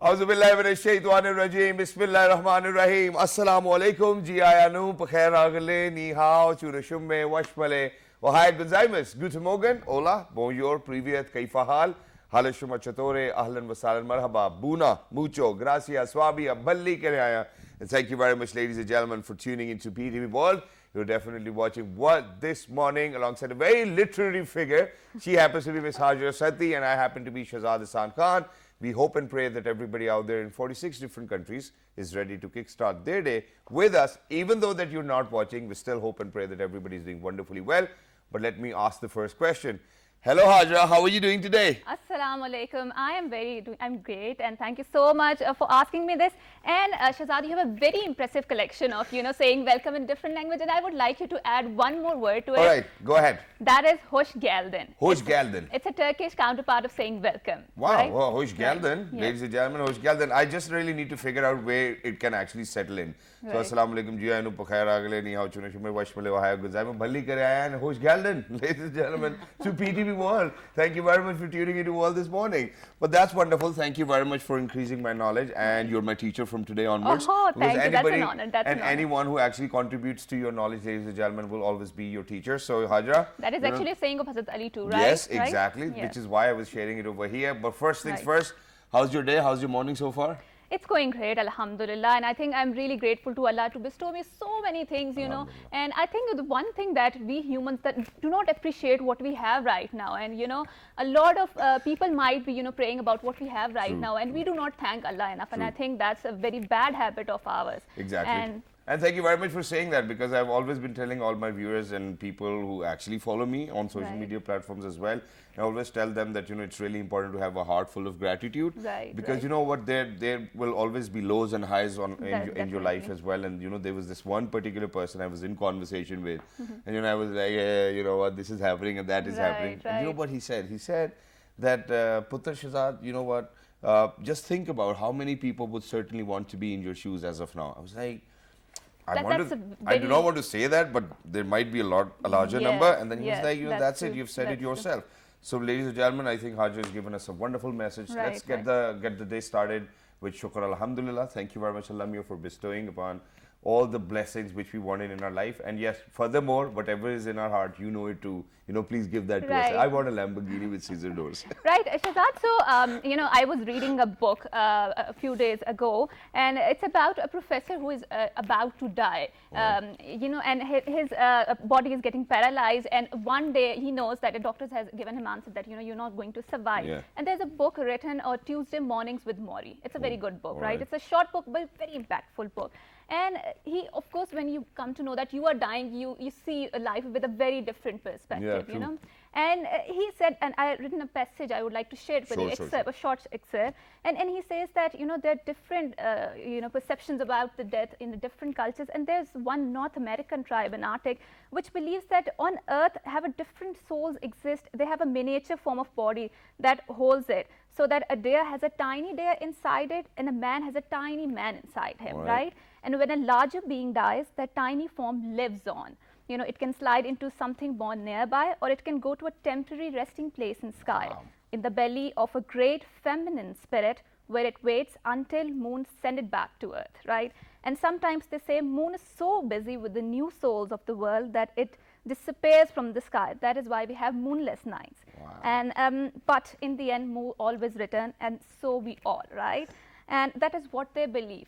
Auzubillahiminash-shaytanir-rajeem. Bismillahir-rahmanir-rahim. Assalamu alaikum. Ji ayanu, pakhair agale, ni hao, churashumme, washmale. Wahai gozaimus. Guten Morgen. Hola. Bonjour. Privyet. Kaifa hal? Halashuma chatore. Ahlan wasalan. Marhaba. Buna. Mucho. Gracias. Swabia. Balli keraya. And thank you very much, ladies and gentlemen, for tuning into PTV World. You're definitely watching what this morning alongside a very literary figure. She happens to be Miss Hajra Sati and I happen to be Shahzad Hassan Khan. We hope and pray that everybody out there in 46 different countries is ready to kickstart their day with us. Even though that you're not watching, we still hope and pray that everybody is doing wonderfully well. But let me ask the first question. Hello Hajra, how are you doing today? Assalamu alaikum. I'm great and thank you so much for asking me this. And Shahzad, you have a very impressive collection of, saying welcome in different language, and I would like you to add one more word to it. All right, go ahead. That is hoş geldin. Hoş geldin. It's a Turkish counterpart of saying welcome. Wow, right? Wow, hoş geldin. Right. Ladies and gentlemen, hoş geldin. I just really need to figure out where it can actually settle in. Right. So, assalamu alaikum, ji ayanu, pakhair agale, ni hao, chunashume, washmale, wahaya guzaimu, bhalli kare aya, and hoş geldin. Ladies and gentlemen, to PTV World. Thank you very much for tuning into World this morning. But that's wonderful. Thank you very much for increasing my knowledge, and you're my teacher from today onwards. Oh, thank you. That's an honor. That's an honor. Anyone who actually contributes to your knowledge, ladies and gentlemen, will always be your teacher. So, Hajra. That is actually a saying of Hazrat Ali too, right? Yes, right? exactly. Yes. Which is why I was sharing it over here. But first things Right. first, how's your day? How's your morning so far? It's going great, alhamdulillah, and I think I'm really grateful to Allah to bestow me so many things, and I think the one thing that we humans that do not appreciate what we have right now, and a lot of people might be praying about what we have right now, and we do not thank Allah enough. And I think that's a very bad habit of ours. Exactly. And thank you very much for saying that, because I've always been telling all my viewers and people who actually follow me on social Right. media platforms as well, I always tell them that it's really important to have a heart full of gratitude, Right, because right. you know what, there will always be lows and highs in your life Definitely. as well. And there was this one particular person I was in conversation with, and I was like, yeah, you know what, this is happening and that is happening. Right, And you know right. what he said? He said that Putra Shahzad, you know what, just think about how many people would certainly want to be in your shoes as of now. I was like, I do not want to say that, but there might be a larger Yes, number. And then he was yes, like, that's it, true. you've said it That's true. yourself. So, ladies and gentlemen, I think Hajra has given us a wonderful message. Right, Let's get the day started with Shukr Alhamdulillah. Thank you very much, Allah, for bestowing upon all the blessings which we wanted in our life. And yes, furthermore, whatever is in our heart, you know it too. Please give that to us. Right. I want a Lamborghini with scissor doors. Right, Shahzad. So, I was reading a book a few days ago, and it's about a professor who is about to die. And his body is getting paralyzed, and one day he knows that a doctor has given him answer that you're not going to survive. Yeah. And there's a book written Tuesday Mornings with Maury. It's a very good book, right? right. It's a short book, but very impactful book. And he, of course, when you come to know that you are dying, you see life with a very different perspective, Yeah, true. And he said, and I have written a passage I would like to share it with you, Sure. a short excerpt. And he says that, there are different, perceptions about the death in the different cultures. And there's one North American tribe in Arctic which believes that on Earth have a different souls exist. They have a miniature form of body that holds it. So that a deer has a tiny deer inside it and a man has a tiny man inside him, right? And when a larger being dies, that tiny form lives on. It can slide into something born nearby, or it can go to a temporary resting place in sky, in the belly of a great feminine spirit, where it waits until moon send it back to Earth, right? And sometimes they say moon is so busy with the new souls of the world that it disappears from the sky. That is why we have moonless nights. And but in the end, moon always return, and so we all, right? And that is what they believe.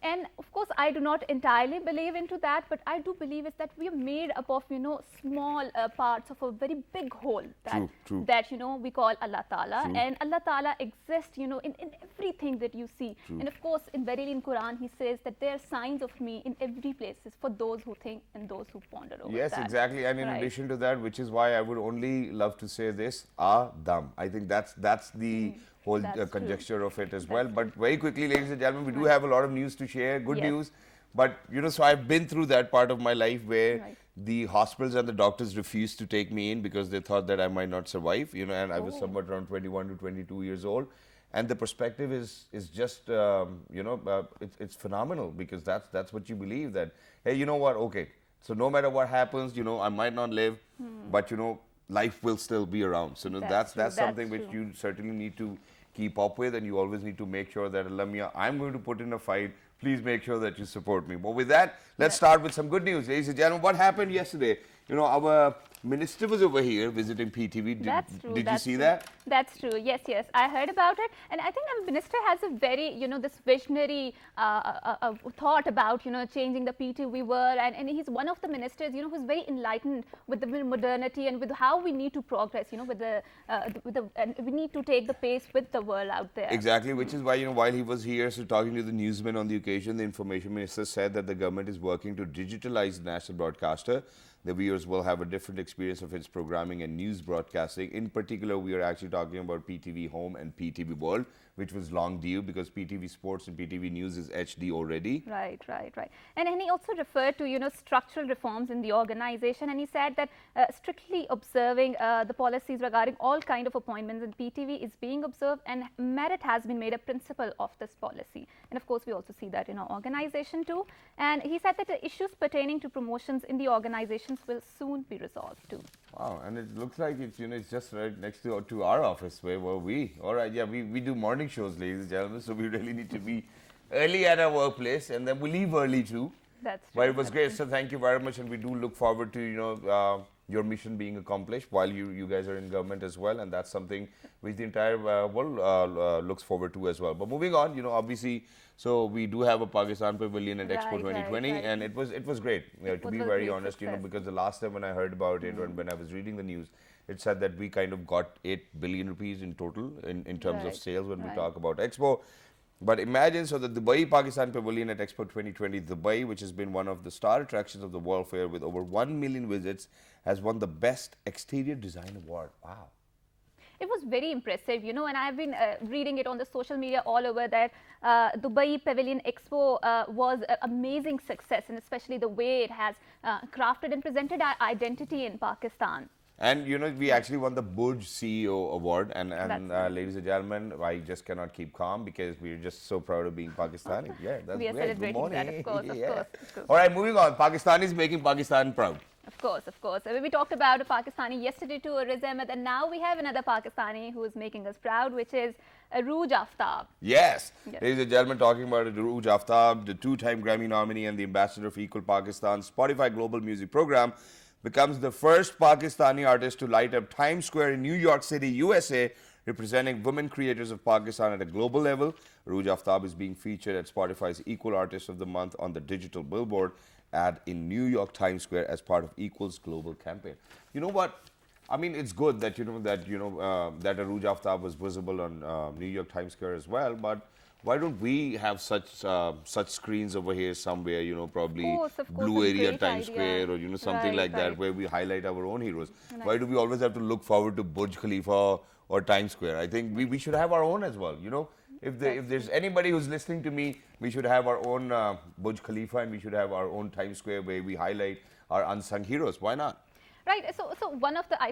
And of course, I do not entirely believe into that, but I do believe is that we are made up of, small parts of a very big whole True. that, we call Allah Ta'ala. And Allah Ta'ala exists, in everything that you see. And of course, verily in Quran, he says that there are signs of me in every place for those who think and those who ponder over Yes, that. exactly. And in addition to that, which is why I would only love to say this, Adam. I think that's the whole conjecture of it as well. But very quickly, ladies and gentlemen, we do have a lot of news to share, good news. But, so I've been through that part of my life where the hospitals and the doctors refused to take me in because they thought that I might not survive, and I was somewhat around 21 to 22 years old. And the perspective is just, it's phenomenal, because that's what you believe, that, hey, you know what, okay, so no matter what happens, I might not live, but, life will still be around. So that's something which you certainly need to keep up with, and you always need to make sure that, Lamia, I'm going to put in a fight. Please make sure that you support me. But with that, let's start with some good news. Ladies and gentlemen, what happened yesterday? Our minister was over here visiting PTV. That's true. Did you see that? That's true. Yes, yes. I heard about it. And I think the minister has a very, this visionary thought about, changing the PTV world. And he's one of the ministers, who's very enlightened with the modernity and with how we need to progress, and we need to take the pace with the world out there. Exactly, which is why, while he was here, so talking to the newsmen on the occasion, the information minister said that the government is working to digitalize the national broadcaster. The viewers will have a different experience of its programming and news broadcasting. In particular, we are actually talking about PTV Home and PTV World, which was long due because PTV Sports and PTV News is HD already. Right. And he also referred to, structural reforms in the organization. And he said that strictly observing the policies regarding all kind of appointments in PTV is being observed, and merit has been made a principle of this policy. And of course, we also see that in our organization too. And he said that the issues pertaining to promotions in the organizations will soon be resolved too. Wow, and it looks like it's, it's just right next to our office where were we. All right, yeah, we do morning shows, ladies and gentlemen, so we really need to be early at our workplace, and then we leave early too. That's true. But it was great, so thank you very much, and we do look forward to, your mission being accomplished while you guys are in government as well, and that's something which the entire world looks forward to as well. But moving on, obviously, so we do have a Pakistan Pavilion at Expo 2020, and it was great, to be very honest, because the last time when I heard about it, when I was reading the news, it said that we kind of got 8 billion rupees in total in terms of sales when we talk about Expo. But imagine, so the Dubai Pakistan Pavilion at Expo 2020, Dubai, which has been one of the star attractions of the World Fair with over 1 million visits, has won the Best Exterior Design Award. Wow. It was very impressive, and I've been reading it on the social media all over that Dubai Pavilion Expo was an amazing success, and especially the way it has crafted and presented our identity in Pakistan. And we actually won the Burj CEO award, and ladies and gentlemen, I just cannot keep calm because we're just so proud of being Pakistani. Yeah, that's we are great. celebrating Good morning. that, of course, of course. All right, moving on. Pakistan is making Pakistan proud. Of course. We talked about a Pakistani yesterday too, Riz Ahmed, and now we have another Pakistani who is making us proud, which is Arooj Aftab. Yes. Ladies and gentlemen, talking about Arooj Aftab, the two-time Grammy nominee and the ambassador of Equal Pakistan Spotify Global Music Program, becomes the first Pakistani artist to light up Times Square in New York City, USA, representing women creators of Pakistan at a global level. Arooj Aftab is being featured at Spotify's Equal Artist of the Month on the digital billboard ad in New York Times Square as part of Equal's global campaign. You know what? I mean, it's good that that Arooj Aftab was visible on New York Times Square as well, but why don't we have such screens over here somewhere, probably of course, Blue Area, Times idea. Square, or something like that, where we highlight our own heroes. Right. Why do we always have to look forward to Burj Khalifa or Times Square? I think we should have our own as well, If there's anybody who's listening to me, we should have our own Burj Khalifa, and we should have our own Times Square where we highlight our unsung heroes. Why not? Right. So one of the, I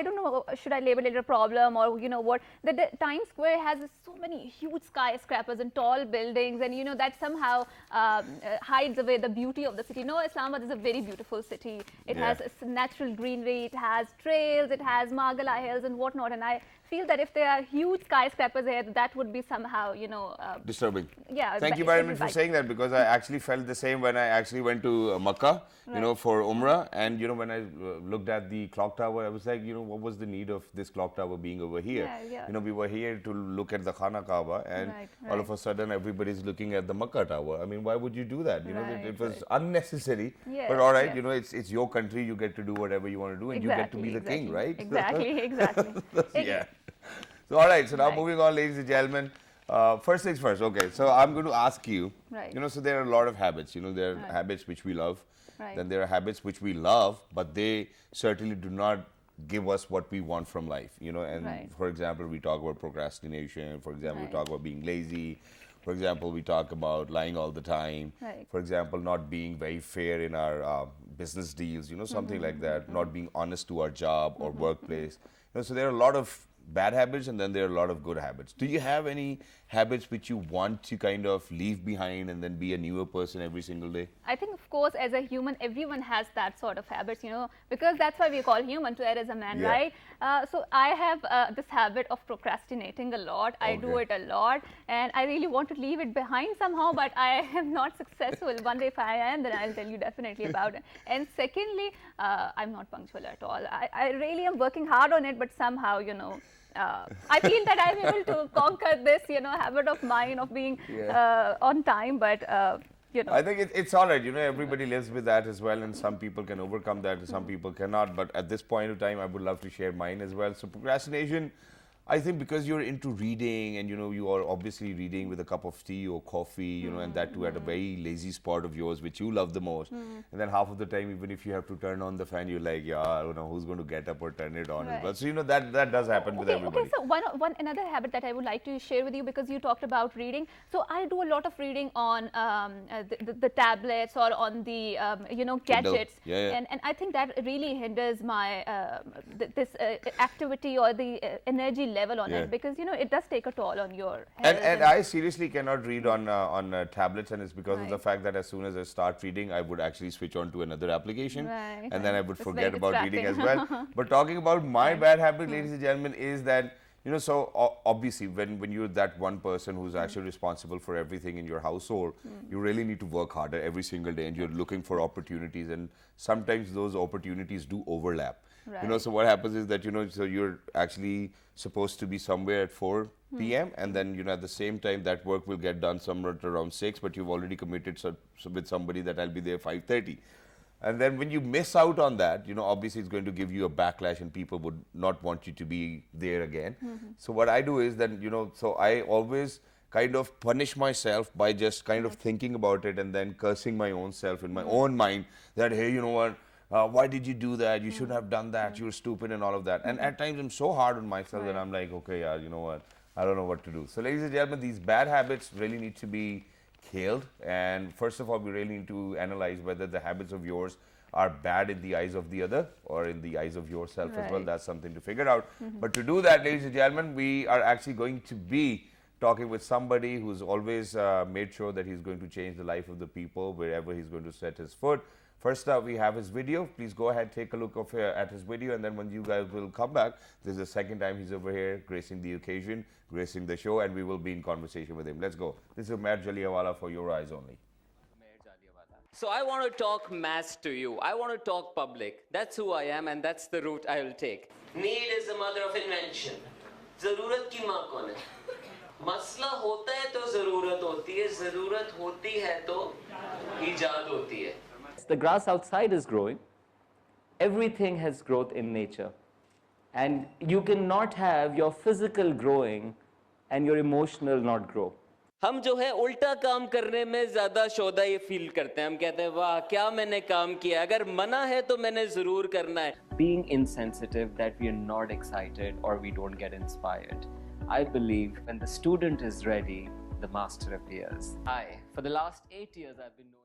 don't know, should I label it a problem or what, that the Times Square has so many huge skyscrapers and tall buildings, and that somehow hides away the beauty of the city. No, Islamabad is a very beautiful city. It has natural greenery, it has trails, it has Margala Hills and whatnot, and I feel that if there are huge skyscrapers here, that would be somehow, disturbing. Yeah. Thank you very much for saying that, because I actually felt the same when I actually went to Makkah, for Umrah, and when I looked at the clock tower, I was like, what was the need of this clock tower being over here? We were here to look at the Khana Kaaba, and all of a sudden everybody's looking at the Makkah tower. I mean, why would you do that? It was unnecessary. But all right, it's your country. You get to do whatever you want to do, and you get to be the king, right? Exactly. Yeah. So all right. So now moving on, ladies and gentlemen. First things first. Okay. So I'm going to ask you. So there are a lot of habits. There are habits which we love. Then there are habits which we love, but they certainly do not give us what we want from life. And for example, we talk about procrastination. For example, we talk about being lazy. For example, we talk about lying all the time. For example, not being very fair in our business deals. Something like that. Not being honest to our job or workplace. So there are a lot of bad habits and then there are a lot of good habits. Do you have any habits which you want to kind of leave behind and then be a newer person every single day? I think, of course, as a human, everyone has that sort of habits, because that's why we call human to err as a man, Yeah. right? So I have this habit of procrastinating a lot. I do it a lot, and I really want to leave it behind somehow, but I am not successful. One day, if I am, then I'll tell you definitely about it. And secondly, I'm not punctual at all. I really am working hard on it, but somehow, I feel that I'm able to conquer this, habit of mine of being on time, but. I think it's all right. Everybody lives with that as well, and some people can overcome that and some people cannot. But at this point of time, I would love to share mine as well. So procrastination, I think because you're into reading and, you are obviously reading with a cup of tea or coffee, and that too at a very lazy spot of yours, which you love the most. And then half of the time, even if you have to turn on the fan, you're like, yeah, I don't know who's going to get up or turn it on as well. So, that does happen with everybody. Okay, so another habit that I would like to share with you, because you talked about reading. So I do a lot of reading on the tablets or on the, gadgets. Yeah. And I think that really hinders my, this activity or the energy level on it, because, it does take a toll on your health. And I seriously cannot read on tablets, and it's because of the fact that as soon as I start reading, I would actually switch on to another application, and then I would forget about reading as well. But talking about my bad habit, ladies and gentlemen, is that so obviously when you're that one person who's actually responsible for everything in your household, you really need to work harder every single day, and you're looking for opportunities, and sometimes those opportunities do overlap. Right. So what happens is that, so you're actually supposed to be somewhere at 4 p.m. and then, at the same time that work will get done somewhere at around 6, but you've already committed with somebody that I'll be there 5:30. And then when you miss out on that, obviously it's going to give you a backlash and people would not want you to be there again. So what I do is then, so I always kind of punish myself by just kind of thinking about it and then cursing my own self in my own mind that, hey, you know what? Why did you do that? You shouldn't have done that. You're stupid and all of that. And at times I'm so hard on myself that I'm like, okay, yeah, you know what? I don't know what to do. So ladies and gentlemen, these bad habits really need to be killed. And first of all, we really need to analyze whether the habits of yours are bad in the eyes of the other or in the eyes of yourself as well. That's something to figure out. But to do that, ladies and gentlemen, we are actually going to be talking with somebody who's always made sure that he's going to change the life of the people wherever he's going to set his foot. First up, we have his video. Please go ahead, take a look at his video, and then when you guys will come back, this is the second time he's over here gracing the occasion, gracing the show, and we will be in conversation with him. Let's go. This is Umair Jaliawala for Your Eyes Only. So I want to talk mass to you. I want to talk public. That's who I am, and that's the route I will take. Need is the mother of invention. ज़रूरत की माँ कौन है? मसला होता है तो ज़रूरत होती है. ज़रूरत होती है तो इजाद होती है. The grass outside is growing. Everything has growth in nature. And you cannot have your physical growing and your emotional not grow. हम जो है उल्टा काम करने में ज़्यादा शोधा ये फील करते हैं. हम कहते हैं वाह क्या मैंने काम किया. अगर मना है तो मैंने ज़रूर करना है. Being insensitive that we are not excited or we don't get inspired. I believe when the student is ready, the master appears. For the last 8 years I've been known.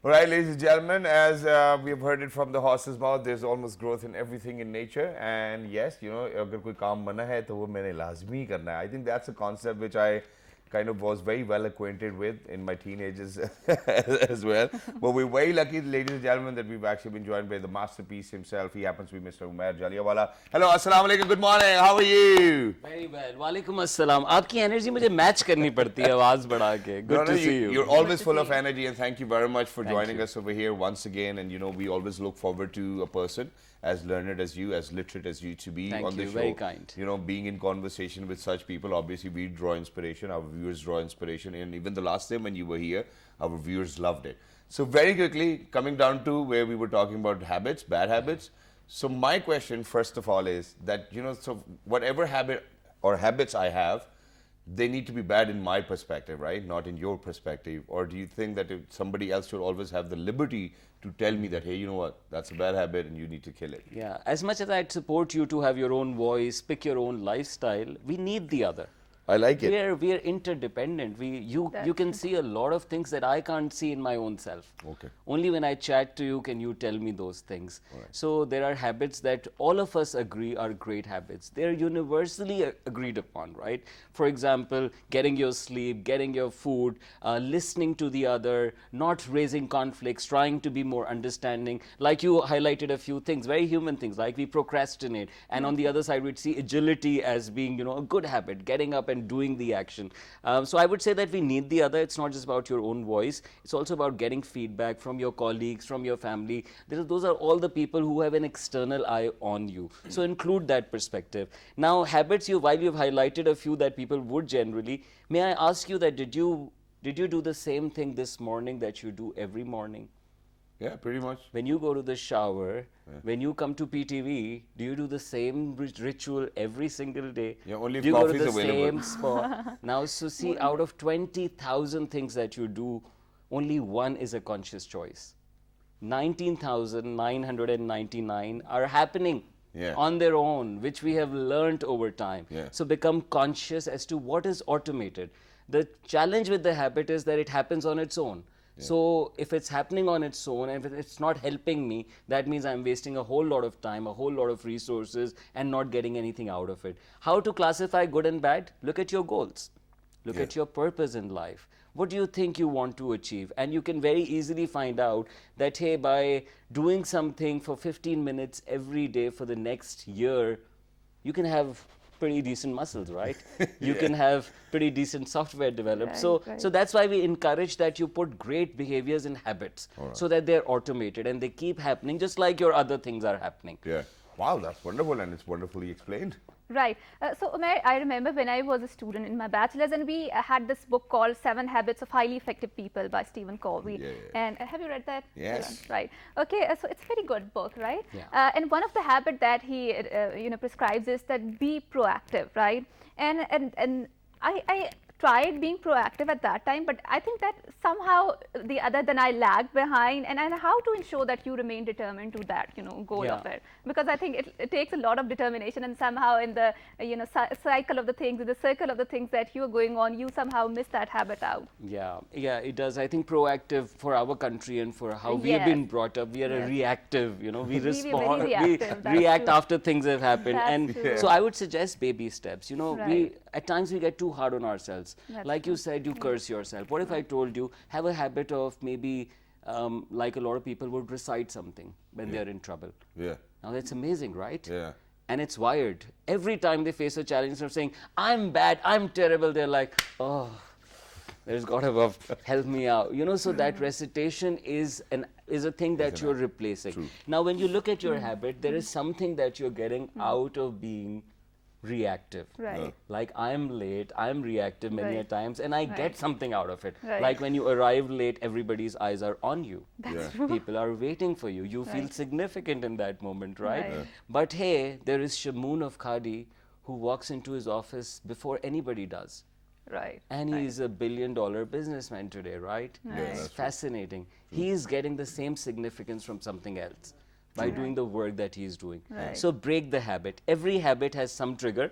All right, ladies and gentlemen, as we have heard it from the horse's mouth, there's almost growth in everything in nature. And yes, अगर कोई काम मना है तो वो मैंने लाजमी करना है. I think that's a concept which I kind of was very well acquainted with in my teenagers as well. But we're very lucky, ladies and gentlemen, that we've actually been joined by the masterpiece himself. He happens to be Mr. Umair Jaliawala. Hello, assalamu alaikum, good morning, how are you? Very well. Walaikum assalam. आपकी energy मुझे match करनी पड़ती है आवाज बढ़ा के. Good to see you. You're always full of energy, and thank you very much for joining us over here once again. And we always look forward to a person as learned as you, as literate as you to be on the show. Very kind. Being in conversation with such people, obviously we draw inspiration, our viewers draw inspiration, and even the last time when you were here, our viewers loved it. So very quickly, coming down to where we were talking about habits, bad habits. So my question, first of all, is that, so whatever habit or habits I have, they need to be bad in my perspective, right? Not in your perspective. Or do you think that if somebody else should always have the liberty to tell me that, hey, you know what, that's a bad habit and you need to kill it? Yeah, as much as I'd support you to have your own voice, pick your own lifestyle, we need the other. I like it. We are interdependent. You can see a lot of things that I can't see in my own self. Okay. Only when I chat to you can you tell me those things. So there are habits that all of us agree are great habits. They're universally agreed upon, right? For example, getting your sleep, getting your food, listening to the other, not raising conflicts, trying to be more understanding. Like you highlighted a few things, very human things, like we procrastinate. And on the other side, we'd see agility as being, a good habit, getting up and doing the action. So I would say that we need the other. It's not just about your own voice. It's also about getting feedback from your colleagues, from your family. Those are all the people who have an external eye on you. So include that perspective. Now, habits, while you've highlighted a few that people would generally, may I ask you that did you do the same thing this morning that you do every morning? Yeah, pretty much. When you go to the shower, when you come to PTV, do you do the same ritual every single day? Yeah, only if do you go coffee to is the available. same spot? Now, so see, out of 20,000 things that you do, only one is a conscious choice. 19,999 are happening on their own, which we have learned over time. So become conscious as to what is automated. The challenge with the habit is that it happens on its own. So if it's happening on its own, and if it's not helping me, that means I'm wasting a whole lot of time, a whole lot of resources, and not getting anything out of it. How to classify good and bad? Look at your goals. Look at your purpose in life. What do you think you want to achieve? And you can very easily find out that, hey, by doing something for 15 minutes every day for the next year, you can have pretty decent muscles, right? You can have pretty decent software developed. So that's why we encourage that you put great behaviors in habits so that they're automated and they keep happening just like your other things are happening. Yeah. Wow, that's wonderful, and it's wonderfully explained. Right. So, Umair, I remember when I was a student in my bachelor's, and we had this book called 7 Habits of Highly Effective People by Stephen Covey. And have you read that? Yes. Right. Okay. So it's a very good book, right? Yeah. And one of the habits that he, prescribes is that be proactive, right? And I tried being proactive at that time, but I think that somehow then I lagged behind, and how to ensure that you remain determined to that goal of it, because I think it takes a lot of determination, and somehow in the cycle of the things, in the circle of the things that you are going on, you somehow miss that habit out. Yeah, it does. I think proactive for our country and for how we have been brought up, we are a reactive, we respond, we react after things have happened. So I would suggest baby steps. At times we get too hard on ourselves. Like you said, you curse yourself. What if I told you, have a habit of maybe, like a lot of people would recite something when they're in trouble. Yeah. Now that's amazing, right? Yeah. And it's wired. Every time they face a challenge, instead of saying, I'm bad, I'm terrible, they're like, oh, there's God above, help me out. So that recitation is a thing that you're replacing. True. Now, when you look at your habit, there is something that you're getting out of being reactive. Right. Like I'm late, I'm reactive many a times, and I get something out of it. Right. Like when you arrive late, everybody's eyes are on you. That's true. People are waiting for you. You feel significant in that moment, right? Right. But hey, there is Shamoon of Khadi who walks into his office before anybody does. Right. And he's a billion-dollar businessman today, right? It's fascinating. He's getting the same significance from something else by doing the work that he's doing. Right. So break the habit. Every habit has some trigger,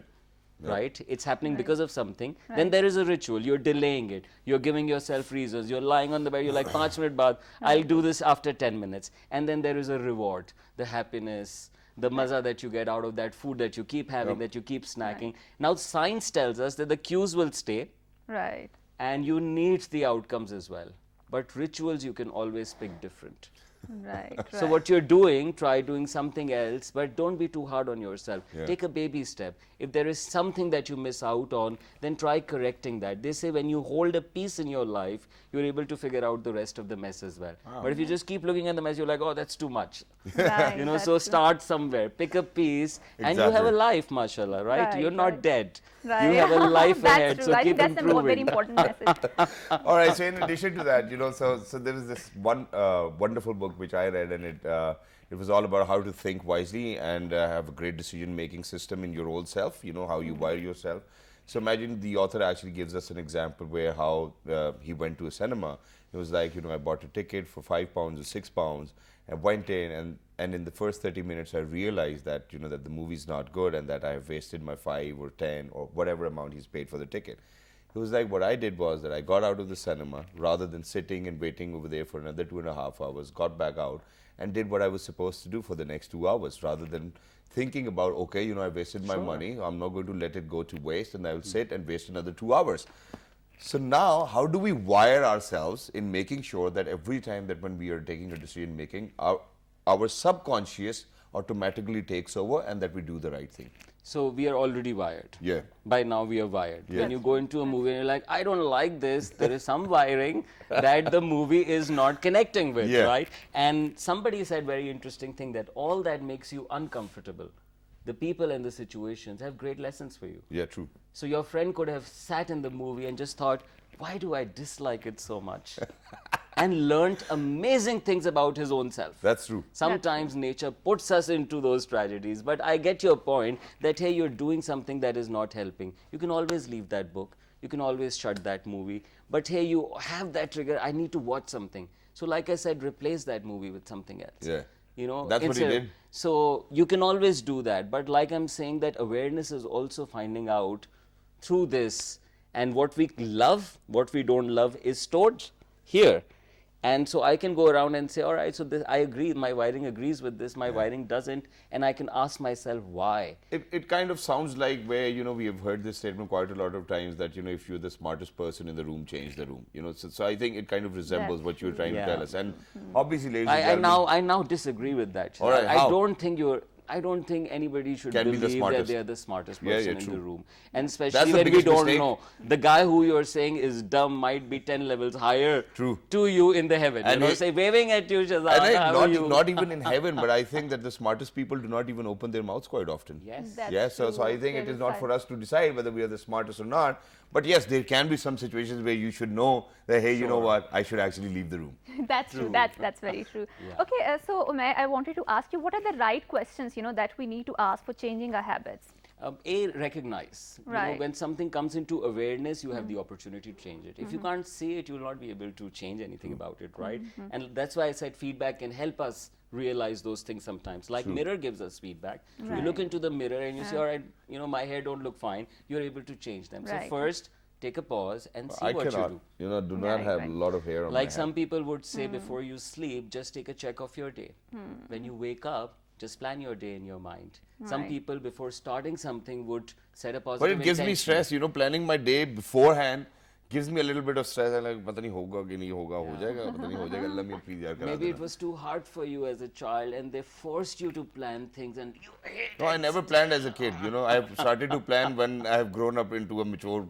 right? It's happening because of something. Then there is a ritual. You're delaying it. You're giving yourself reasons. You're lying on the bed. You're like, 5 minutes baad, I'll do this after 10 minutes. And then there is a reward, the happiness, the maza that you get out of that food that you keep having, that you keep snacking. Now, science tells us that the cues will stay. Right. And you need the outcomes as well. But rituals, you can always pick different. Right. So what you're doing, try doing something else, but don't be too hard on yourself. Take a baby step. If there is something that you miss out on, then try correcting that. They say when you hold a piece in your life, you're able to figure out the rest of the mess as well. But if you just keep looking at the mess, you're like, oh, that's too much. Right, So start somewhere, pick a piece, and you have a life, mashallah, right? You're not dead. Right. You have a life ahead, That's so true. I keep think that's a very improving. important message. All right. So in addition to that, so there is this one wonderful book which I read, and it was all about how to think wisely and have a great decision-making system in your old self. How you wire yourself. So imagine the author actually gives us an example where how he went to a cinema. It was like, I bought a ticket for £5 or £6 and went in, and in the first 30 minutes I realized that, that the movie's not good and that I have wasted my 5 or 10 or whatever amount he's paid for the ticket. It was like what I did was that I got out of the cinema rather than sitting and waiting over there for another 2.5 hours, got back out and did what I was supposed to do for the next 2 hours rather than thinking about, okay, I wasted my money. I'm not going to let it go to waste and I will sit and waste another 2 hours. So now, how do we wire ourselves in making sure that every time that when we are taking a decision making, our subconscious automatically takes over and that we do the right thing? So we are already wired. Yeah. By now we are wired. Yeah. When you go into a movie and you're like, I don't like this, there is some wiring that the movie is not connecting with, Yeah. right? And somebody said very interesting thing that all that makes you uncomfortable, the people and the situations have great lessons for you. Yeah, true. So your friend could have sat in the movie and just thought, why do I dislike it so much? And learnt amazing things about his own self. That's true. Sometimes nature puts us into those tragedies, but I get your point that, hey, you're doing something that is not helping. You can always leave that book. You can always shut that movie. But hey, you have that trigger, I need to watch something. So like I said, replace that movie with something else. Yeah. it's That's what he a- did. So you can always do that. But like I'm saying, that awareness is also finding out through this, and what we love, what we don't love is stored here. And so I can go around and say, all right, so this, I agree, my wiring agrees with this, my wiring doesn't, and I can ask myself why. It kind of sounds like where, we have heard this statement quite a lot of times that, if you're the smartest person in the room, change the room. So I think it kind of resembles what you're trying to tell us. And obviously, ladies and gentlemen, I now disagree with that. All right, I how? I don't think anybody should Can be the believe that smartest. they are the smartest Yeah, person yeah, in true. the room. And That's especially the when we biggest don't mistake. know. The guy who you're saying is dumb might be 10 levels higher True. to you in the heaven. And Say, waving at you, Shazad, and how are you? not even in heaven, but I think that the smartest people do not even open their mouths quite often. Yes. That's Yes, so I true. think it There is not for that. us to decide whether we are the smartest or not. But yes, there can be some situations where you should know that, hey, you know what, I should actually leave the room. That's true. That's very true. Okay, so Umair, I wanted to ask you, what are the right questions, that we need to ask for changing our habits? Recognize. Right. When something comes into awareness, you have the opportunity to change it. If you can't see it, you will not be able to change anything about it, right? And that's why I said feedback can help us realize those things sometimes. Like mirror gives us feedback. You look into the mirror and you say, all right, my hair don't look fine. You're able to change them. Right. So first, take a pause and see I what cannot, you do. do not have a lot of hair on my Like head. some people would say before you sleep, just take a check of your day. When you wake up, just plan your day in your mind. Some Right. people before starting something would set a But positive it gives me intention. stress, planning my day beforehand gives me a little bit of stress. I'm like, pata nahi hoga ki nahi hoga, ho jayega, pata nahi ho jayega, Allah me please yaar kara Maybe it dena. was too hard for you as a child and they forced you to plan things and you hate No, I never planned as a kid. I've started to plan when I have grown up into a mature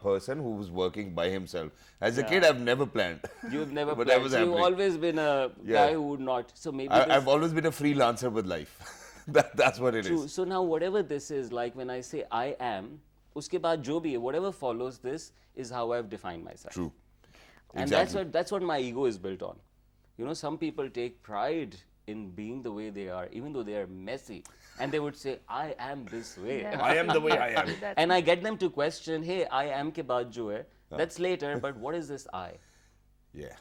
person who was working by himself. As a kid, I've never planned. You've never But planned. was So you've happening. always been a guy who would not. So maybe this I've always been a freelancer with life. That's what it true. is. So now whatever this is, like when I say I am, uske baad jo bhi hai, whatever follows this is how I've defined myself. True. And Exactly. that's what my ego is built on. Some people take pride in being the way they are, even though they are messy. And they would say, I am this way. Yeah. I am the way I am. That's And I get them to question, hey, I am ke baad jo hai, that's later, but what is this I? Yeah,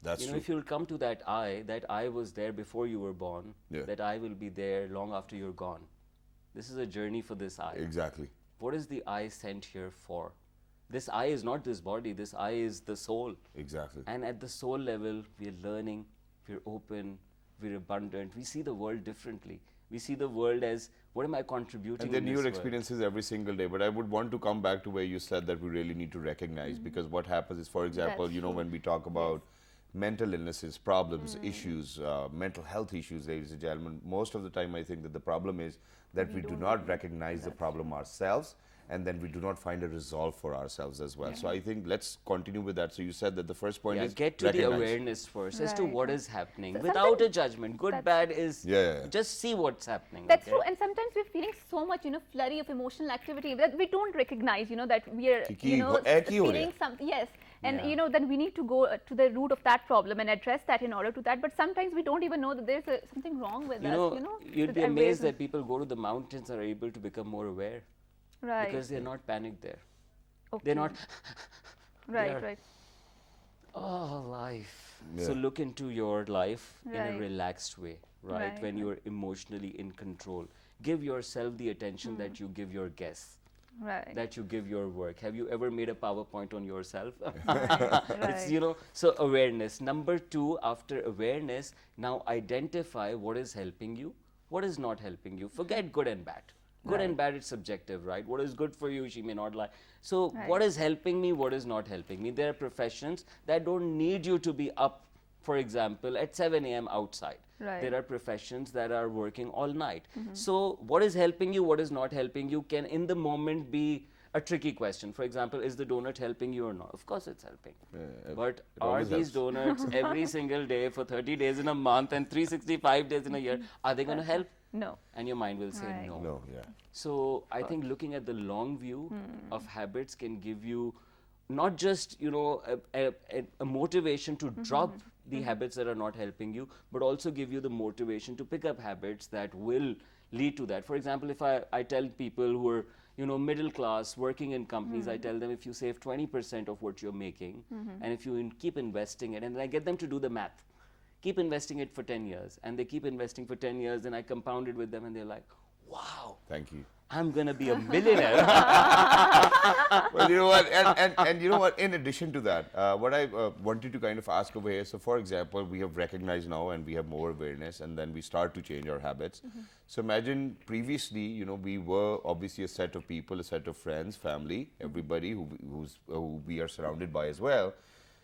that's true. If you'll come to that I was there before you were born, Yeah. that I will be there long after you're gone. This is a journey for this I. Exactly. What is the I sent here for? This I is not this body, this I is the soul. Exactly. And at the soul level, we're learning, we're open, we're abundant. We see the world differently. We see the world as, what am I contributing And there are in this newer world? experiences every single day. But I would want to come back to where you said that we really need to recognize, because what happens is, for example, That's true. when we talk about mental illnesses, problems, issues, mental health issues, ladies and gentlemen, most of the time I think that the problem is that we do not recognize the problem ourselves, and then we do not find a resolve for ourselves as well. So I think let's continue with that. So you said that the first point is Get to the recognize. awareness first as to Right. what is happening So without a sometimes judgment. Good, that's- bad is Yeah. just see what's happening. That's okay? true, and sometimes we're feeling so much, flurry of emotional activity that we don't recognize, that we are, Ki hai ki ho raha feeling hai? something. Yes, and Yeah. then we need to go to the root of that problem and address that in order to that. But sometimes we don't even know that there's something wrong with us. You'd with be our amazed ways that people go to the mountains and are able to become more aware. Right. Because they're not panicked there. Okay. They're not, Right, they're- right. oh, life. Yeah. So look into your life in a Right. relaxed way, right? Right, When right. you're emotionally in control. Give yourself the attention that you give your guests, Right. that you give your work. Have you ever made a PowerPoint on yourself? Right. It's, you know, so awareness. Number two, after awareness, now identify what is helping you, what is not helping you. Forget good and bad. Good and bad is subjective, right? What is good for you, she may not like. So what Right. is helping me, what is not helping me? There are professions that don't need you to be up, for example, at 7 a.m. outside. Right. There are professions that are working all night. So what is helping you, what is not helping you can in the moment be a tricky question. For example, is the donut helping you or not? Of course it's helping. But are always these donuts every single day for 30 days in a month and 365 days in a year, are they going to help? No. And your mind will say Right. no. No, yeah. So I think looking at the long view of habits can give you not just, you know, a motivation to drop the habits that are not helping you, but also give you the motivation to pick up habits that will lead to that. For example, if I tell people who are, you know, middle class, working in companies, I tell them if you save 20% of what you're making, and if you keep investing it, and then I get them to do the math. Keep investing it for 10 years, and they keep investing for 10 years, and I compound it with them, and they're like, wow, Thank you. I'm gonna be a millionaire. Well, you know what, and you know what, in addition to that, what I wanted to kind of ask over here, so for example, we have recognized now and we have more awareness and then we start to change our habits. So imagine previously, you know, we were obviously a set of people, a set of friends, family, everybody who we are surrounded by as well.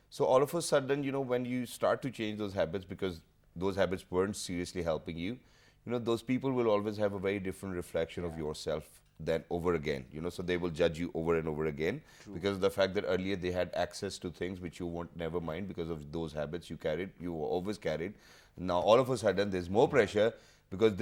So all of a sudden, you know, when you start to change those habits because those habits weren't seriously helping you, you know, those people will always have a very different reflection of yourself than over again, you know, so they will judge you over and over again because of the fact that earlier they had access to things which you won't never mind because of those habits you carried, you always carried. Now all of a sudden there's more pressure because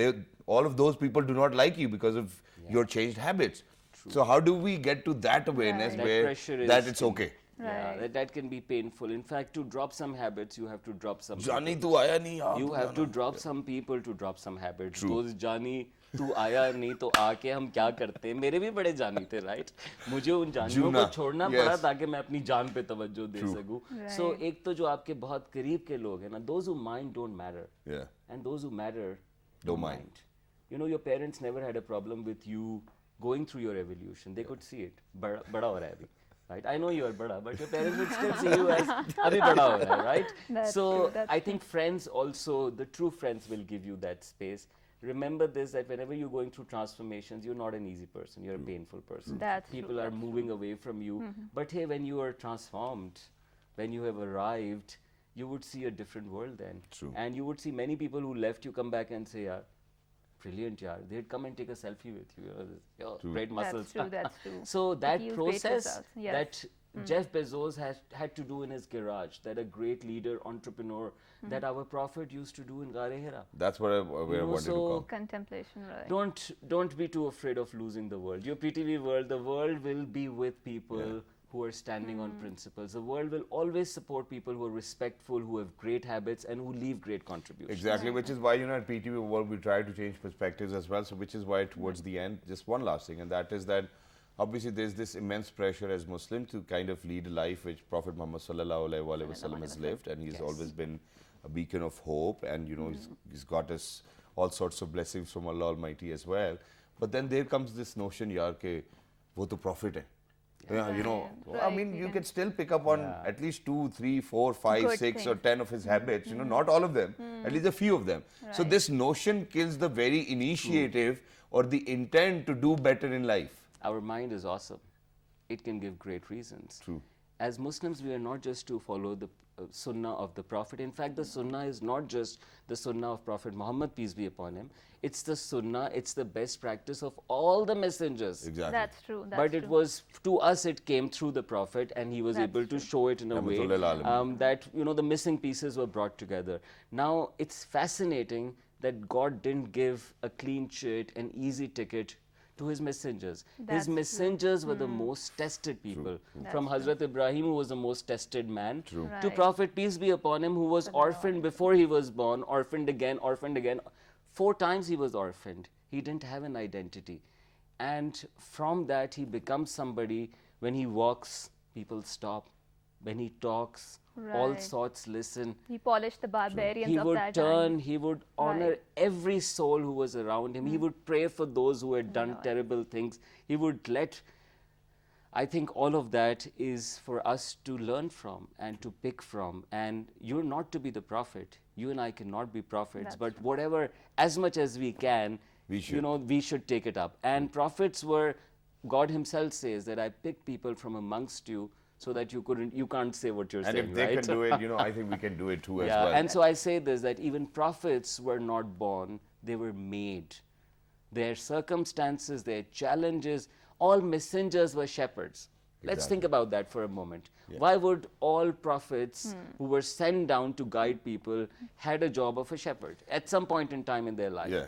all of those people do not like you because of your changed habits. So how do we get to that awareness Right. That where pressure is that it's okay? Yeah, Right. that can be painful. In fact, to drop some habits, you have to drop some Johnny, people. tu aaya nahi, aap You to have to jana. drop some people to drop some habits. True. Those Johnny, तू आया नहीं तो आके हम क्या करते हैं मेरे भी बड़े जानी थे राइट मुझे उन जानियों को जूना, छोड़ना yes. पड़ा ताकि मैं अपनी जान पे तवज्जो दे सकूं सो Right. एक तो जो आपके बहुत करीब के लोग हैं ना those who mind don't matter Yeah. and those who matter Don't mind. you know your parents never had a problem with you going through your evolution they could see it बड़ा हो रहा है अभी right I know you are bada but your parents would still see you as abhi bada ho raha hai right That's so true, that's I think friends also the true friends will give you that space remember this that whenever you're going through transformations you're not an easy person you're a painful person That's true, people are that's moving away from you but hey when you are transformed when you have arrived you would see a different world then True. and you would see many people who left you come back and say yeah brilliant yaar they'd come and take a selfie with you great muscles That's true. so that Achieve great process results, yes. that Jeff Bezos had to do in his garage that a great leader entrepreneur that our prophet used to do in Gare Hira That's what I wanted to so come. Contemplation, right. don't be too afraid of losing the world your PTV world the world will be with people who are standing on principles the world will always support people who are respectful who have great habits and who leave great contributions Exactly, which is why, you know, at PTV World we try to change perspectives as well. So which is why towards the end, just one last thing, and that is that obviously there's this immense pressure as Muslims to kind of lead a life which Prophet Muhammad sallallahu alaihi wasallam has lived, and he's always been a beacon of hope, and you know he's got us all sorts of blessings from Allah Almighty as well. But then there comes this notion, yaar, ke wo to prophet hai. Yeah, you know, I Right, mean, you you can- can still pick up on at least 2, 3, 4, 5, Good 6 or things. 10 of his habits, you know, not all of them, at least a few of them. So Right. this notion kills the very initiative or the intent to do better in life. our mind is awesome it can give great reasons True. as Muslims we are not just to follow the sunnah of the prophet in fact the sunnah is not just the sunnah of Prophet Muhammad peace be upon him it's the sunnah it's the best practice of all the messengers Exactly. That's true. That's but true. it was to us it came through the prophet and he was That's able to true. show it in a way Rahmatullahi alayhi. that you know the missing pieces were brought together now it's fascinating that God didn't give a clean sheet an easy ticket to his messengers That's his true. messengers were the most tested people from That's Hazrat Ibrahim who was the most tested man to Right. Prophet peace be upon him who was orphaned before he was born orphaned again 4 times he was orphaned he didn't have an identity And from that, he becomes somebody. When he walks, people stop. When he talks, all Right. sorts listen. He polished the barbarians He of would that turn, time. he would honor Right. every soul who was around him. He would pray for those who had done Right. terrible things. He would let. I think all of that is for us to learn from and to pick from. And you're not to be the prophet. You and I cannot be prophets. That's But true. whatever, as much as we can, We you should. know, we should take it up. And prophets were, God Himself says that I picked people from amongst you so that you can't say what you're And saying, if they right? can do it, I think we can do it too as Yeah, well. and so I say this, that even prophets were not born, they were made. Their circumstances, their challenges, all messengers were shepherds. Let's think about that for a moment. Why would all prophets who were sent down to guide people had a job of a shepherd at some point in time in their life? Yeah.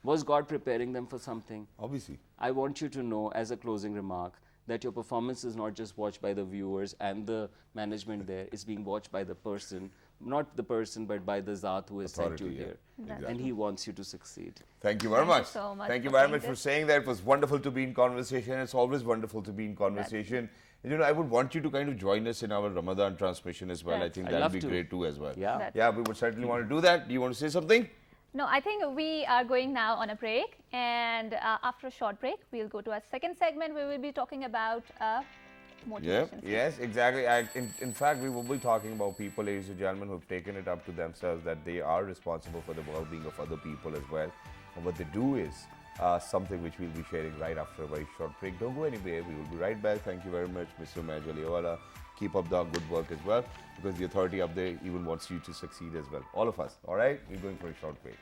Was God preparing them for something? Obviously. I want you to know, as a closing remark, that your performance is not just watched by the viewers and the management there, it's being watched by the person, not the person, but by the Zat who has sent you Authority, yeah. here. Exactly. And he wants you to succeed. Thank you very Thank you much. so much Thank you for very saying much for this. saying that. It was wonderful to be in conversation. It's always wonderful to be in conversation. And, I would want you to kind of join us in our Ramadan transmission as well. I That's think right. I'd that love would be to. great too as well. Yeah. That's Yeah, we would certainly want to do that. Do you want to say something? No, I think we are going now on a break, and after a short break, we'll go to our second segment where we'll be talking about Yeah, motivation. yes, exactly. In fact, we will be talking about people, ladies and gentlemen, who've taken it up to themselves that they are responsible for the well-being of other people as well. And what they do is something which we'll be sharing right after a very short break. Don't go anywhere. We will be right back. Thank you very much, Mr. Majaliwala. Keep up the good work as well, because the authority up there even wants you to succeed as well. All of us. All right? We're going for a short break.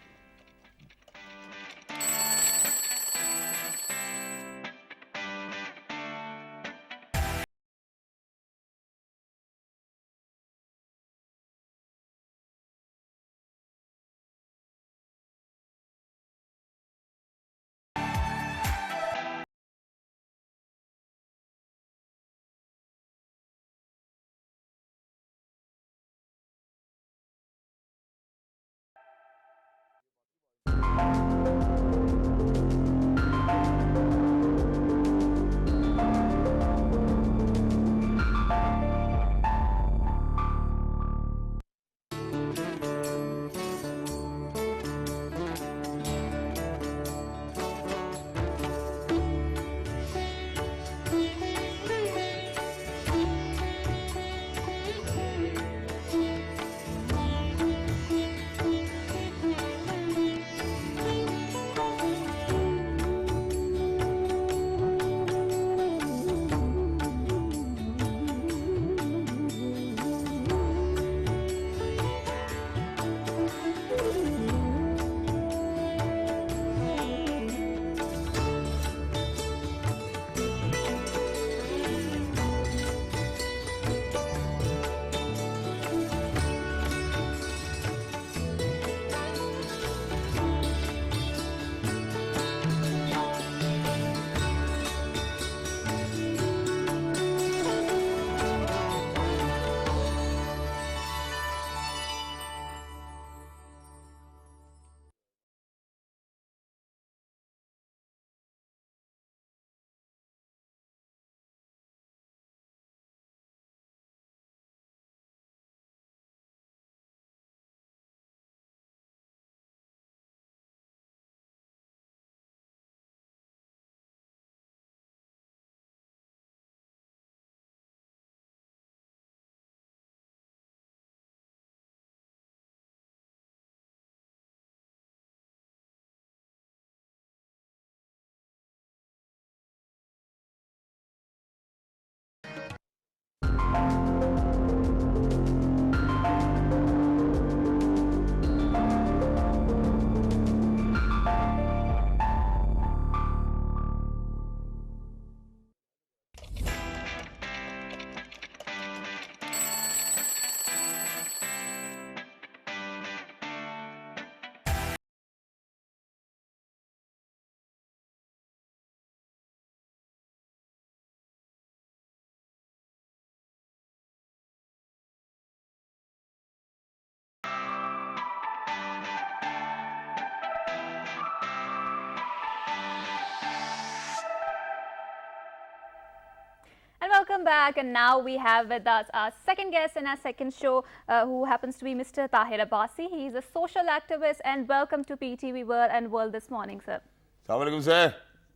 Welcome back, and now we have with us our second guest in our second show, who happens to be Mr. Tahir Abbasi. He is a social activist, and welcome to PTV World and World this morning, sir. Assalamualaikum, sir.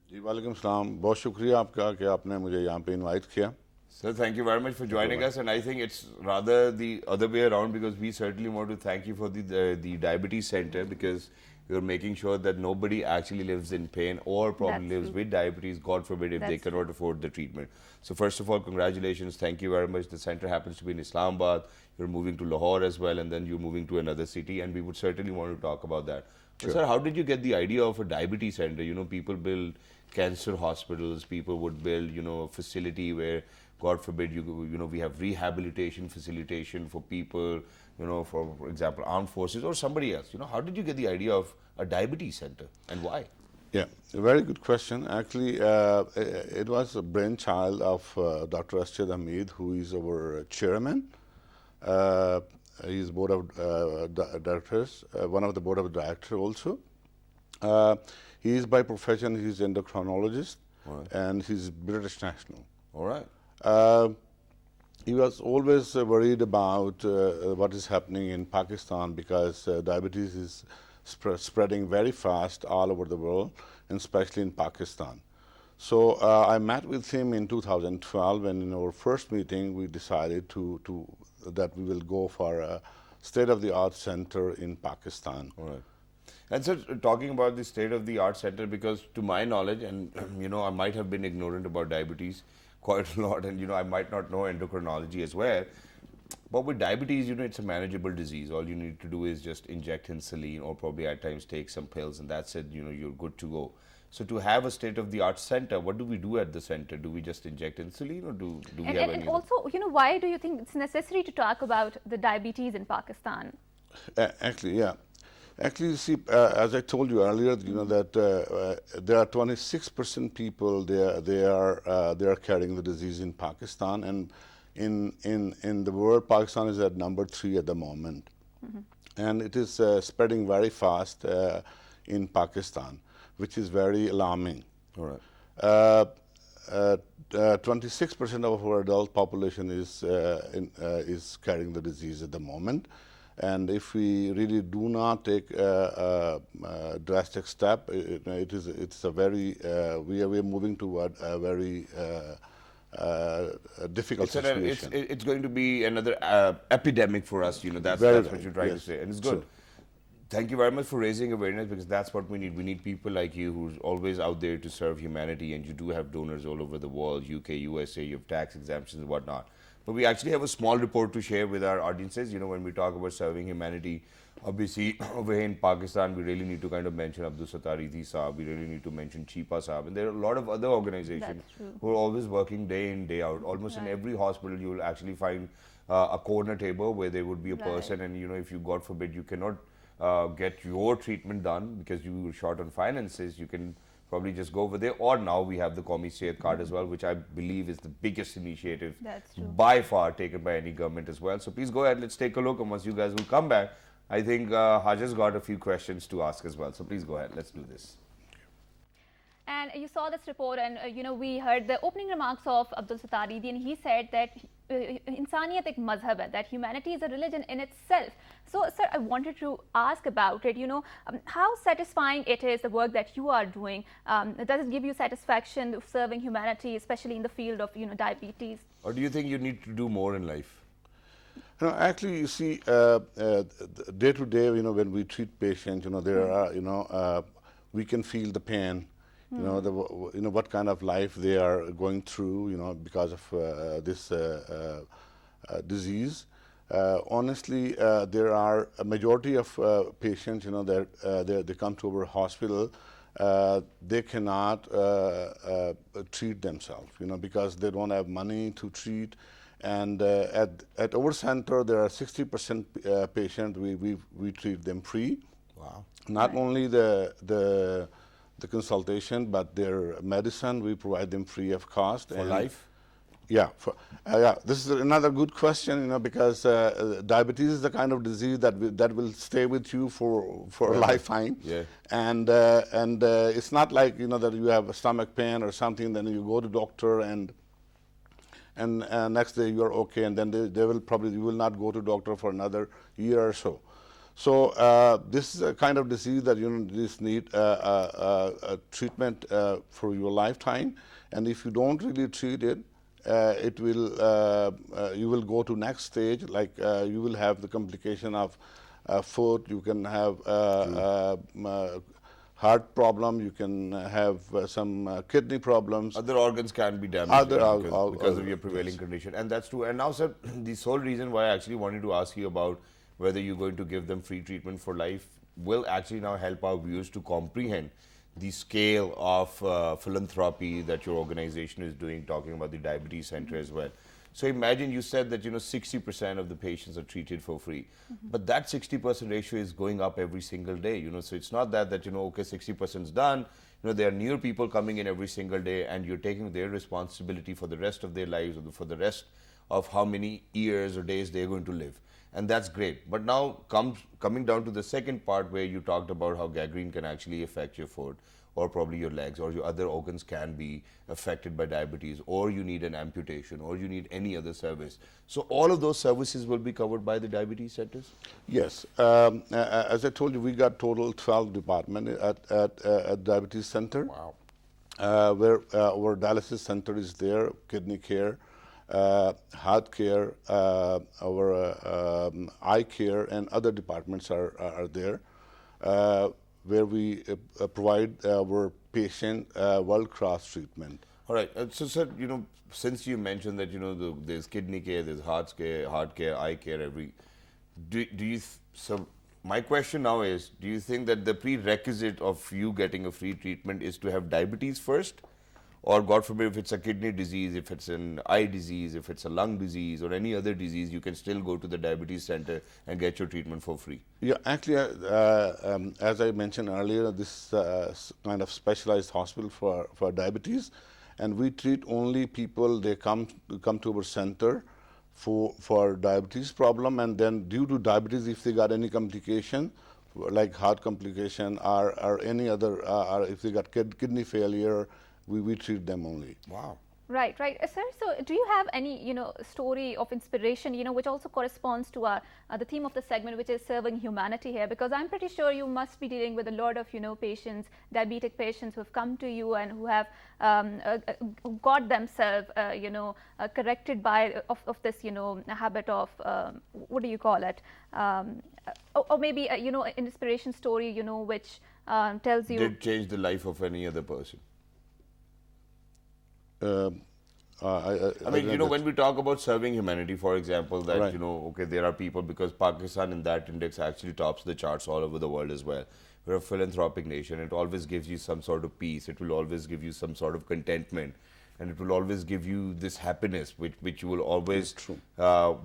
जी वालेकुम सलाम बहुत शुक्रिया आपका कि आपने मुझे यहाँ पे इनवाइट किया Sir, thank you very much for joining us, and I think it's rather the other way around, because we certainly want to thank you for the diabetes center, because you're making sure that nobody actually lives in pain or probably That's lives true. with diabetes, God forbid, if they That's cannot afford the treatment. So first of all, congratulations, thank you very much. The center happens to be in Islamabad, you're moving to Lahore as well, and then you're moving to another city, and we would certainly want to talk about that. So, sir, how did you get the idea of a diabetes center? You know, people build cancer hospitals, people would build, you know, a facility where, God forbid, you know, we have rehabilitation facilitation for people, you know, for example, armed forces or somebody else. You know, how did you get the idea of a diabetes center, and why? Yeah, a very good question. Actually, it was a brainchild of Dr. Asjad Hamid, who is our chairman. He's board of directors, one of the board of directors also. He is by profession, he's endocrinologist, and he's British national. All right. He was always worried about what is happening in Pakistan, because diabetes is spreading very fast all over the world, and especially in Pakistan. So I met with him in 2012, and in our first meeting we decided that we will go for a state-of-the-art center in Pakistan. All right. And so, talking about the state-of-the-art center, because to my knowledge, and you know, I might have been ignorant about diabetes quite a lot, and you know, I might not know endocrinology as well. But with diabetes, you know, it's a manageable disease. All you need to do is just inject insulin, or probably at times take some pills, and that's it. You know, you're good to go. So to have a state-of-the-art center, what do we do at the center? Do we just inject insulin, or do we have any? And also, you know, why do you think it's necessary to talk about the diabetes in Pakistan? Actually, yeah. Actually, you see, as I told you earlier, you know that there are 26% people they are carrying the disease in Pakistan, and in the world, Pakistan is at number 3 at the moment, and it is spreading very fast in Pakistan, which is very alarming. All right. 26% of our adult population is carrying the disease at the moment. And if we really do not take a drastic step, it's a very we are moving toward a very difficult situation. It's going to be another epidemic for us. You know, that's what you're trying to say, and it's good. Thank you very much for raising awareness, because that's what we need. We need people like you who's always out there to serve humanity, and you do have donors all over the world, UK, USA, you have tax exemptions and whatnot. But we actually have a small report to share with our audiences. You know, when we talk about serving humanity, obviously over here in Pakistan, we really need to kind of mention Abdul Sattar Idhi Saab, we really need to mention Chipa Saab, and there are a lot of other organizations who are always working day in, day out. Almost in every hospital, you will actually find a corner table where there would be a person, and you know, if you, God forbid, you cannot get your treatment done because you were short on finances, you can probably just go over there. Or now we have the Qawmi Sehat card as well, which I believe is the biggest initiative by far taken by any government as well. So please go ahead, let's take a look, and once you guys will come back, I think Hajar's got a few questions to ask as well. So please go ahead, let's do this. And you saw this report, and you know, we heard the opening remarks of Abdul Sattar Idhi, and he said that insaniyat ek mazhab hai, that humanity is a religion in itself. So, sir, I wanted to ask about it. You know, how satisfying it is, the work that you are doing. Does it give you satisfaction of serving humanity, especially in the field of, you know, diabetes? Or do you think you need to do more in life? No, actually, you see, day to day, you know, when we treat patients, you know, there are, you know, we can feel the pain. You know, you know what kind of life they are going through, you know, because of this disease. Honestly, there are a majority of patients, you know, that they come to our hospital, they cannot treat themselves, you know, because they don't have money to treat. And at our center, there are 60% patients we treat them free. Wow! Not only the consultation, but their medicine, we provide them free of cost. For life? Yeah. Yeah. This is another good question, you know, because diabetes is the kind of disease that will stay with you for a lifetime. Yeah. And it's not like, you know, that you have a stomach pain or something, then you go to doctor and and next day you are okay, and then they will probably, you will not go to doctor for another year or so. So this is a kind of disease that this need treatment for your lifetime, and if you don't really treat it, it will you will go to next stage, like you will have the complication of foot, you can have heart problem, you can have some kidney problems. Other organs can be damaged because of your yes. prevailing condition, and that's true. And now, sir, the sole reason why I actually wanted to ask you about whether you're going to give them free treatment for life will actually now help our viewers to comprehend the scale of philanthropy that your organization is doing, talking about the diabetes center as well. So imagine, you said that 60% of the patients are treated for free, but that 60% ratio is going up every single day. So it's not that okay, 60% is done. There are newer people coming in every single day, and you're taking their responsibility for the rest of their lives, or for the rest of how many years or days they're going to live. And that's great. But now coming down to the second part, where you talked about how gangrene can actually affect your foot, or probably your legs, or your other organs can be affected by diabetes, or you need an amputation, or you need any other service. So all of those services will be covered by the diabetes centers? Yes. As I told you, we got total 12 departments at diabetes center. Wow. Where our dialysis center is there, kidney care, heart care, our eye care, and other departments are there, where we provide our patient world-class treatment. All right. So, sir, since you mentioned that there's kidney care, there's heart care, eye care, so my question now is, do you think that the prerequisite of you getting a free treatment is to have diabetes first? Or God forbid, if it's a kidney disease, if it's an eye disease, if it's a lung disease, or any other disease, you can still go to the diabetes center and get your treatment for free? Yeah, actually, as I mentioned earlier, this kind of specialized hospital for diabetes, and we treat only people, they come to our center for diabetes problem, and then due to diabetes, if they got any complication, like heart complication or any other, or if they got kidney failure, we treat them only. Wow. Right. Sir, so do you have any, story of inspiration, which also corresponds to the theme of the segment, which is serving humanity here? Because I'm pretty sure you must be dealing with a lot of, patients, diabetic patients who have come to you and who have got themselves, corrected of this, habit of, what do you call it? Or maybe, an inspiration story, which tells you. Did change the life of any other person? I mean, when we talk about serving humanity, for example, that, right. Okay, there are people, because Pakistan in that index actually tops the charts all over the world as well. We're a philanthropic nation. It always gives you some sort of peace. It will always give you some sort of contentment. And it will always give you this happiness, which you will always,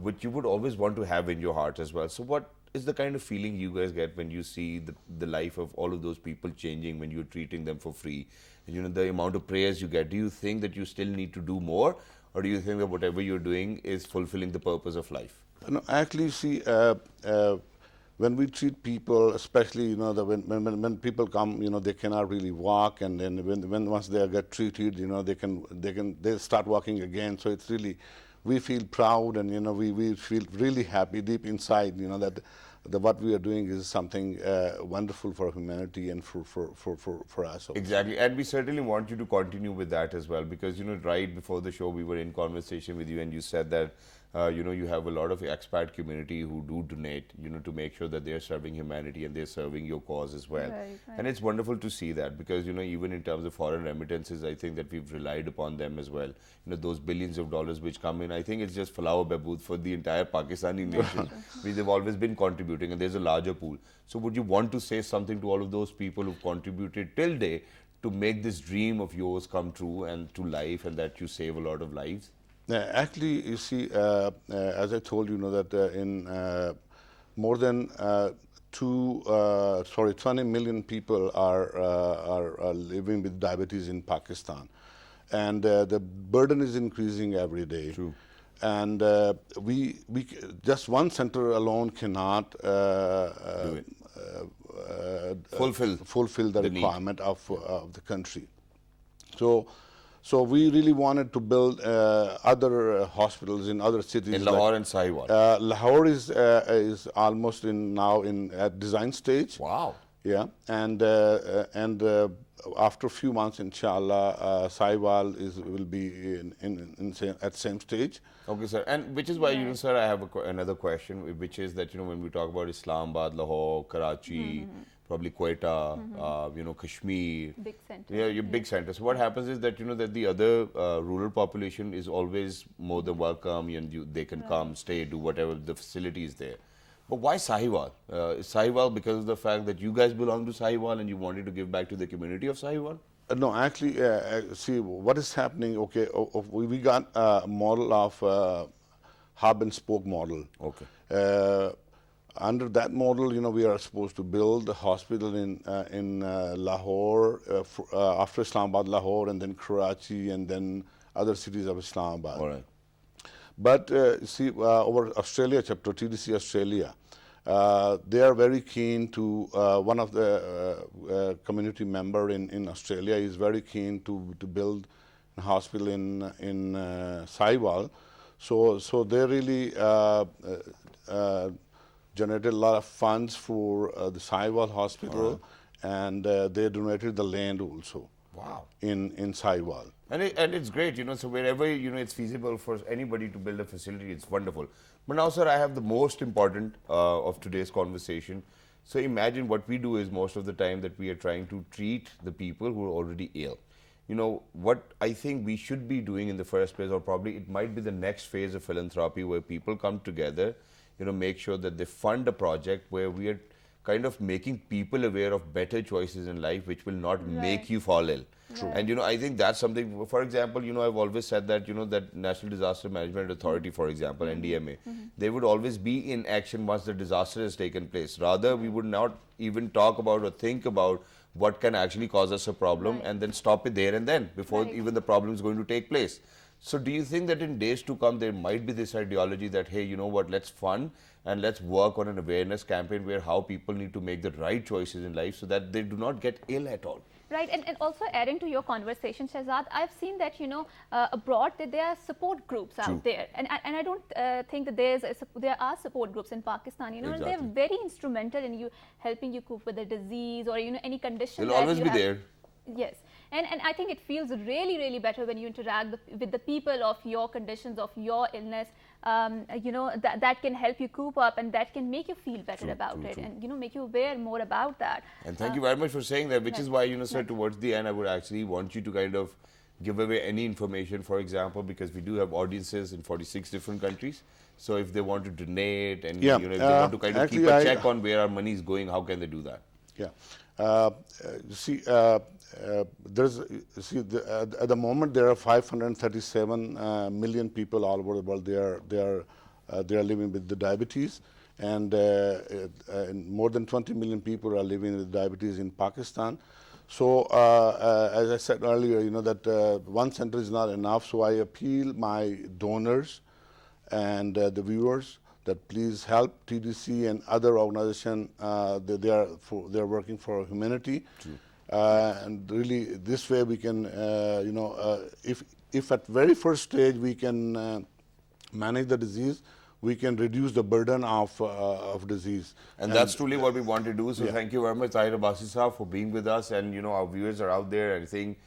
which you would always want to have in your heart as well. So what is the kind of feeling you guys get when you see the life of all of those people changing when you're treating them for free? The amount of prayers you get, do you think that you still need to do more, or do you think that whatever you're doing is fulfilling the purpose of life? No, actually, see, when we treat people, especially when people come, they cannot really walk, and then when once they get treated, they start walking again. So it's really, we feel proud, and we feel really happy deep inside, that what we are doing is something wonderful for humanity and for us. Exactly, and we certainly want you to continue with that as well, because right before the show we were in conversation with you, and you said that you have a lot of expat community who do donate, to make sure that they're serving humanity and they're serving your cause as well. Right. And it's wonderful to see that, because, even in terms of foreign remittances, I think that we've relied upon them as well. Those billions of dollars which come in, I think it's just flower babood for the entire Pakistani nation. They've always been contributing, and there's a larger pool. So would you want to say something to all of those people who've contributed till date to make this dream of yours come true and to life, and that you save a lot of lives? Actually, you see, as I told you, that in more than 20 million people are living with diabetes in Pakistan, and the burden is increasing every day. True. And we just one center alone cannot fulfill the requirement of the country. So So we really wanted to build other hospitals in other cities. In Lahore and Sahiwal. Lahore is almost at design stage. Wow. Yeah, and after a few months, inshallah, Sahiwal will be at same stage. Okay, sir. And which is why, sir, I have another question, which is that, when we talk about Islamabad, Lahore, Karachi, probably Quetta, Kashmir. Big centers. Yeah, your big centers. So what happens is that, that the other rural population is always more than welcome, and they can come, stay, do whatever, the facility is there. But why Sahiwal? Is Sahiwal because of the fact that you guys belong to Sahiwal and you wanted to give back to the community of Sahiwal? No, actually, see, what is happening, okay, we got a model of hub and spoke model. Okay. Under that model, we are supposed to build a hospital in Lahore, after Islamabad, Lahore, and then Karachi, and then other cities of Islamabad. All right. But see, our Australia chapter, TDC Australia, they are very keen to, one of the community member in Australia is very keen to build a hospital in Sahiwal. So they really generated a lot of funds for the Sahiwal hospital, and they donated the land also. Wow. In Sahiwal. And it's great, so wherever, it's feasible for anybody to build a facility, it's wonderful. But now, sir, I have the most important of today's conversation. So imagine what we do is most of the time that we are trying to treat the people who are already ill. What I think we should be doing in the first place, or probably it might be the next phase of philanthropy where people come together, make sure that they fund a project where we are kind of making people aware of better choices in life which will not make you fall ill. True. And I think that's something, for example, I've always said that, that National Disaster Management Authority, for example, NDMA, they would always be in action once the disaster has taken place. Rather, we would not even talk about or think about what can actually cause us a problem and then stop it there and then before even the problem is going to take place. So do you think that in days to come there might be this ideology that, hey, you know what, let's fund and let's work on an awareness campaign where how people need to make the right choices in life so that they do not get ill at all? Right, and also adding to your conversation, Shahzad, I've seen that, abroad that there are support groups out there. And I don't think that there are support groups in Pakistan, and they're very instrumental in helping you cope with a disease or, any condition. They'll always be there. Yes. And I think it feels really, really better when you interact with the people of your conditions, of your illness, that can help you cope up and that can make you feel better about it and, make you aware more about that. And thank you very much for saying that, which is why, sir, towards the end, I would actually want you to kind of give away any information, for example, because we do have audiences in 46 different countries. So if they want to donate and, if they want to kind of keep a check on where our money is going, how can they do that? Yeah. At the moment there are 537 million people all over the world. They are living with the diabetes, and more than 20 million people are living with diabetes in Pakistan. So as I said earlier, that one center is not enough. So I appeal my donors and the viewers that please help TDC and other organizations. They are working for humanity. True. And really, this way we can, if at very first stage we can manage the disease, we can reduce the burden of disease. And that's truly what we want to do. So thank you very much, Tahir Abbasi Saab, for being with us. And, our viewers are out there, and I think,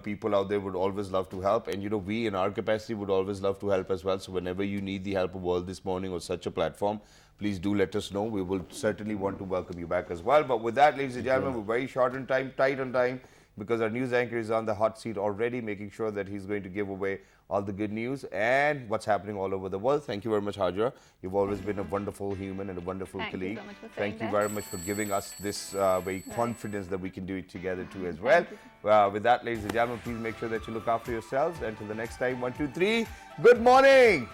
people out there would always love to help. And, we in our capacity would always love to help as well. So whenever you need the help of World This Morning or such a platform, please do let us know. We will certainly want to welcome you back as well. But with that, ladies and gentlemen, we're very short on time, tight on time, because our news anchor is on the hot seat already, making sure that he's going to give away all the good news and what's happening all over the world. Thank you very much, Hajra. You've always been a wonderful human and a wonderful colleague. Thank you so much for saying Thank you that. very much for giving us this very confidence that we can do it together too as well. With that, ladies and gentlemen, please make sure that you look after yourselves. Until the next time, 1, 2, 3, good morning.